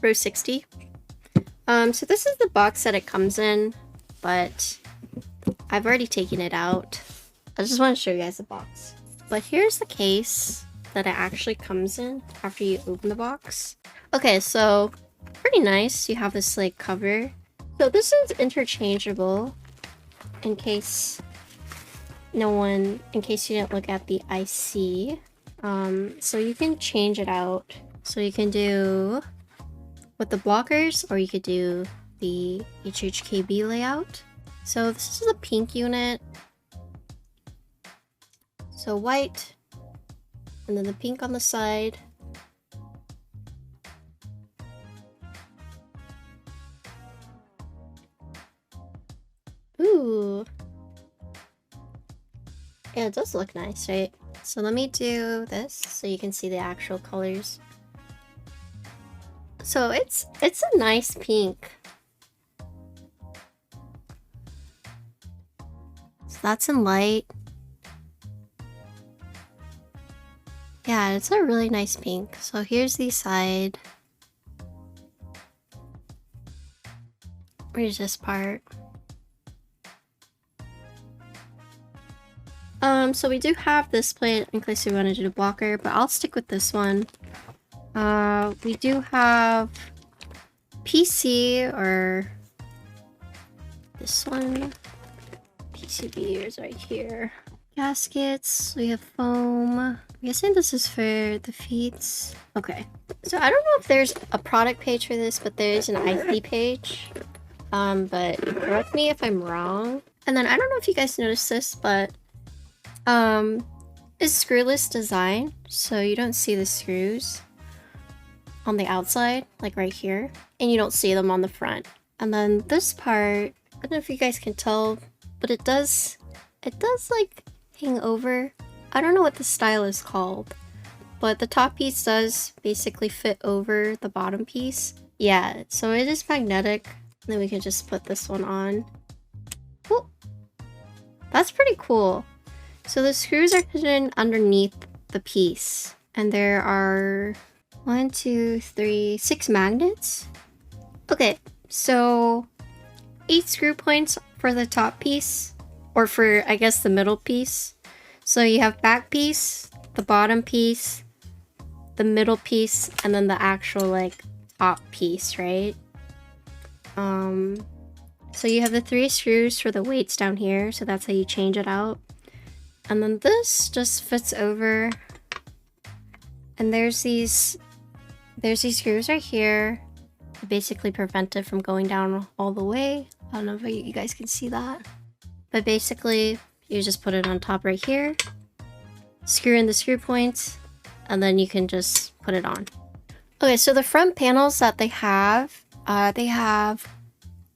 Rose60. So this is the box that it comes in, but I've already taken it out. I just want to show you guys the box. But here's the case that it actually comes in after you open the box. Okay, so pretty nice. You have this like cover. So this is interchangeable in case you didn't look at the IC. So you can change it out. So you can do with the blockers, or you could do the HHKB layout. So this is a pink unit. So white, and then the pink on the side. Ooh. Yeah, it does look nice, right? So let me do this so you can see the actual colors. So it's a nice pink. So that's in light. Yeah, it's a really nice pink. So here's the side. Where's this part? So we do have this plate in case we want to do the blocker, but I'll stick with this one. We do have PC, or this one. PCB is right here. Gaskets, we have foam. I'm guessing this is for the feet. Okay. So I don't know if there's a product page for this, but there's an IC page. But correct me if I'm wrong. And then I don't know if you guys noticed this, but it's screwless design, so you don't see the screws on the outside, like right here, and you don't see them on the front. And then this part, I don't know if you guys can tell, but it does like hang over. I don't know what the style is called, but the top piece does basically fit over the bottom piece. Yeah, so it is magnetic. And then we can just put this one on. Ooh, that's pretty cool. So the screws are hidden underneath the piece, and there are 1, 2, 3, 6 magnets. Okay, so 8 screw points for the top piece, or for, I guess, the middle piece. So you have back piece, the bottom piece, the middle piece, and then the actual like top piece, right? So you have the 3 screws for the weights down here, so that's how you change it out. And then this just fits over, and there's these screws right here to basically prevent it from going down all the way. I don't know if you guys can see that, but basically you just put it on top right here, screw in the screw points, and then you can just put it on. Okay, so the front panels that they have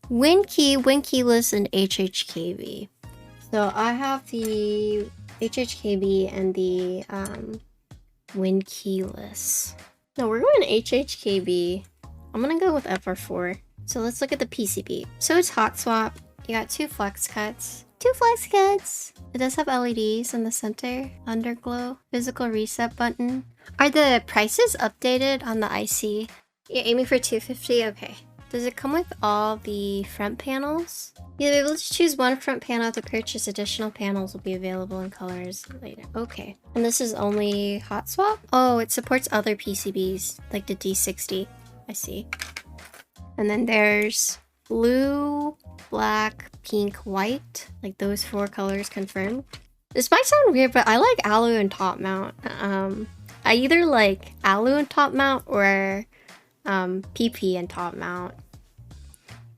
Win Key, Win Keyless, and HHKB. So I have the HHKB and the Win Keyless. No, we're going HHKB. I'm gonna go with FR4. So let's look at the PCB. So it's hot swap. You got 2 flex cuts. 2 flex cuts! It does have LEDs in the center. Underglow. Physical reset button. Are the prices updated on the IC? You're aiming for 250? Okay. Does it come with all the front panels? You'll be able to choose one front panel to purchase. Additional panels will be available in colors later. Okay. And this is only hot swap? Oh, it supports other PCBs, like the D60. I see. And then there's blue, black, pink, white. Like those 4 colors confirmed. This might sound weird, but I like alu and top mount. I either like alu and top mount or PP and top mount.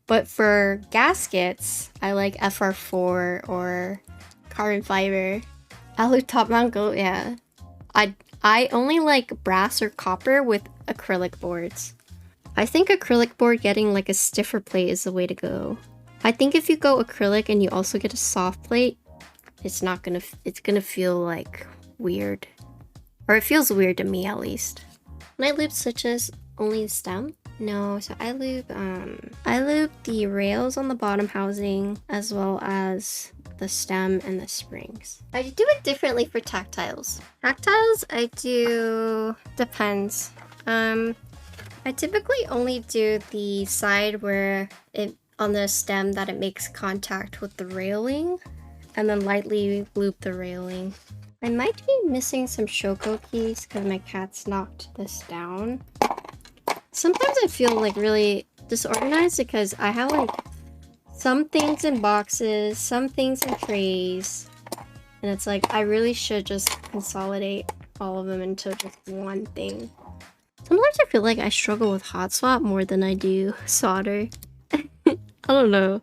But for gaskets, I like FR4 or carbon fiber. Alu top mount go, yeah. I only like brass or copper with acrylic boards. I think acrylic board getting like a stiffer plate is the way to go. I think if you go acrylic and you also get a soft plate, it's gonna feel like weird. Or it feels weird to me at least. When I loop switches, only the stem? No, so I loop the rails on the bottom housing as well as the stem and the springs. I do it differently for tactiles. Tactiles I do depends. I typically only do the side where it on the stem that it makes contact with the railing, and then lightly loop the railing. I might be missing some Shoko keys because my cat's knocked this down. Sometimes I feel like really disorganized because I have like some things in boxes, some things in trays, and it's like I really should just consolidate all of them into just one thing. Sometimes I feel like I struggle with hot swap more than I do solder. I don't know.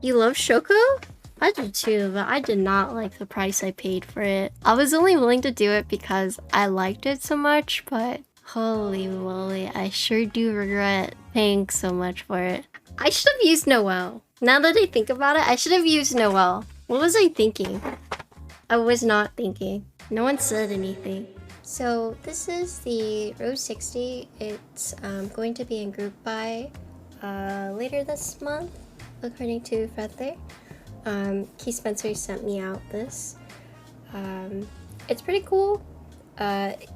You love Shoko? I do too, but I did not like the price I paid for it. I was only willing to do it because I liked it so much, but holy moly, I sure do regret paying so much for it. I should have used Noelle. Now that I think about it, I should have used Noelle. What was I thinking? I was not thinking. No one said anything. So this is the Rose60. It's going to be in group buy later this month, according to Feather. Keyspensory sent me out this. It's pretty cool.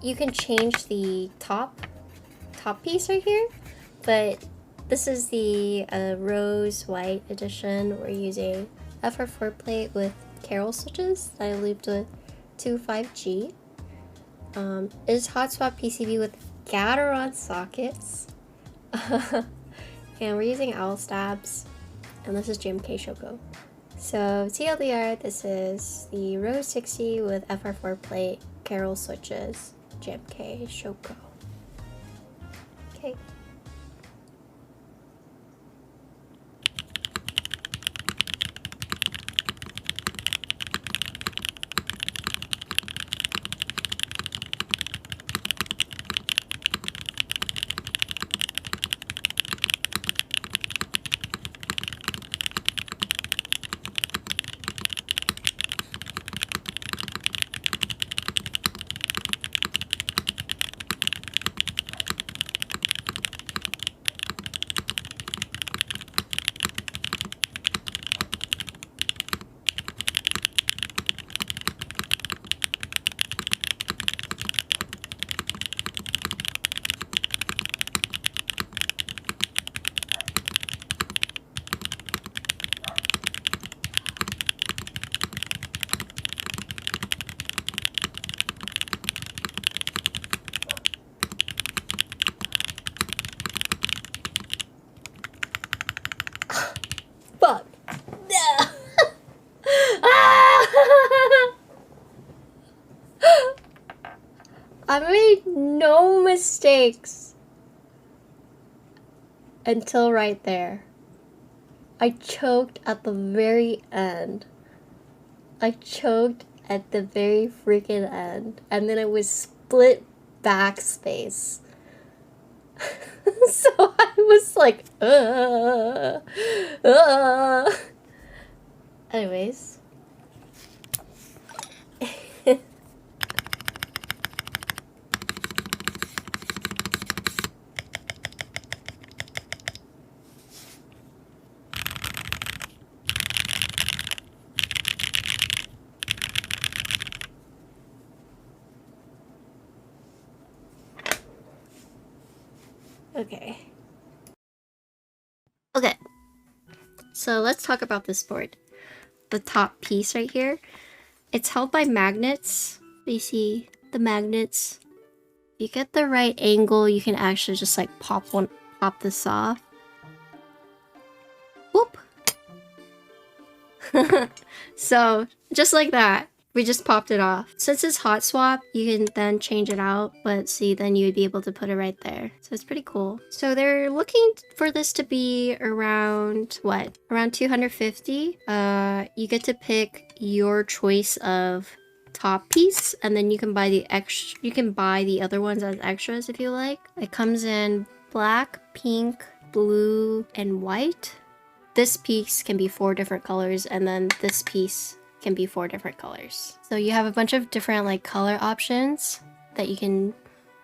You can change the top piece right here, but this is the rose white edition. We're using FR4 plate with Carol switches that I looped with 25G. It is hot swap PCB with Gateron sockets. And we're using Owlstabs, and this is GMK Shoko. So TLDR, this is the Rose60 with FR4 plate, Carol switches, GMK Shoko. Okay. Fuck. I made no mistakes until right there. I choked at the very end. I choked at the very freaking end. And then it was split backspace. So I was like, Anyways. Okay, so let's talk about this board. The top piece right here, it's held by magnets. You see the magnets. If you get the right angle, you can actually just like pop this off. Whoop. So just like that, we just popped it off. Since it's hot swap, you can then change it out, but see, then you would be able to put it right there. So it's pretty cool. So they're looking for this to be around what? Around 250. You get to pick your choice of top piece, and then you can buy the extra. You can buy the other ones as extras if you like. It comes in black, pink, blue, and white. This piece can be 4 different colors, and then this piece can be 4 different colors. So you have a bunch of different like color options that you can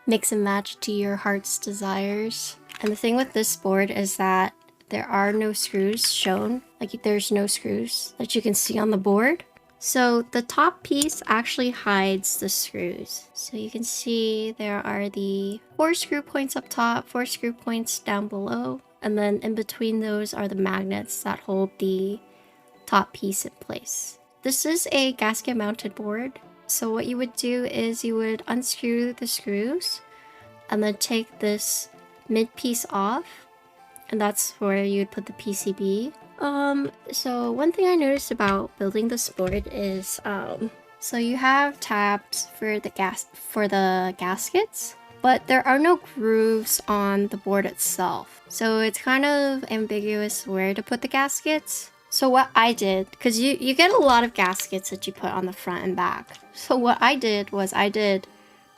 mix and match to your heart's desires. And the thing with this board is that there are no screws shown. Like there's no screws that you can see on the board. So the top piece actually hides the screws. So you can see there are the 4 screw points up top, 4 screw points down below, and then in between those are the magnets that hold the top piece in place. This is a gasket mounted board. So what you would do is you would unscrew the screws and then take this mid piece off, and that's where you'd put the PCB. So one thing I noticed about building this board is, so you have tabs for the gaskets, but there are no grooves on the board itself. So it's kind of ambiguous where to put the gaskets. So what I did, because you get a lot of gaskets that you put on the front and back. So what I did was I did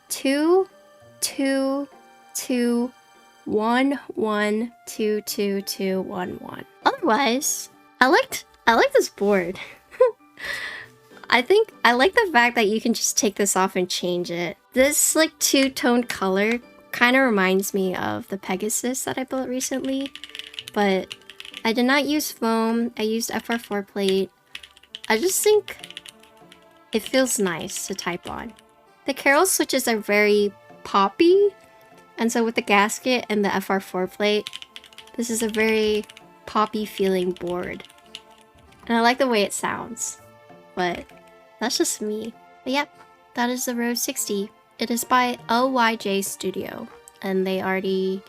2, 2, 2, 1, 1, 2, 2, 2, 1, 1. Otherwise, I like this board. I like the fact that you can just take this off and change it. This like two-toned color kind of reminds me of the Pegasus that I built recently, but I did not use foam. I used FR4 plate. I just think it feels nice to type on. The Carol switches are very poppy, and so with the gasket and the FR4 plate, this is a very poppy feeling board. And I like the way it sounds, but that's just me. But yep, that is the Rose60. It is by LYJ Studio, and they've already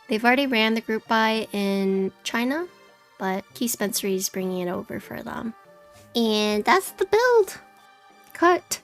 ran the group buy in China, but Keyspensory is bringing it over for them. And that's the build. Cut.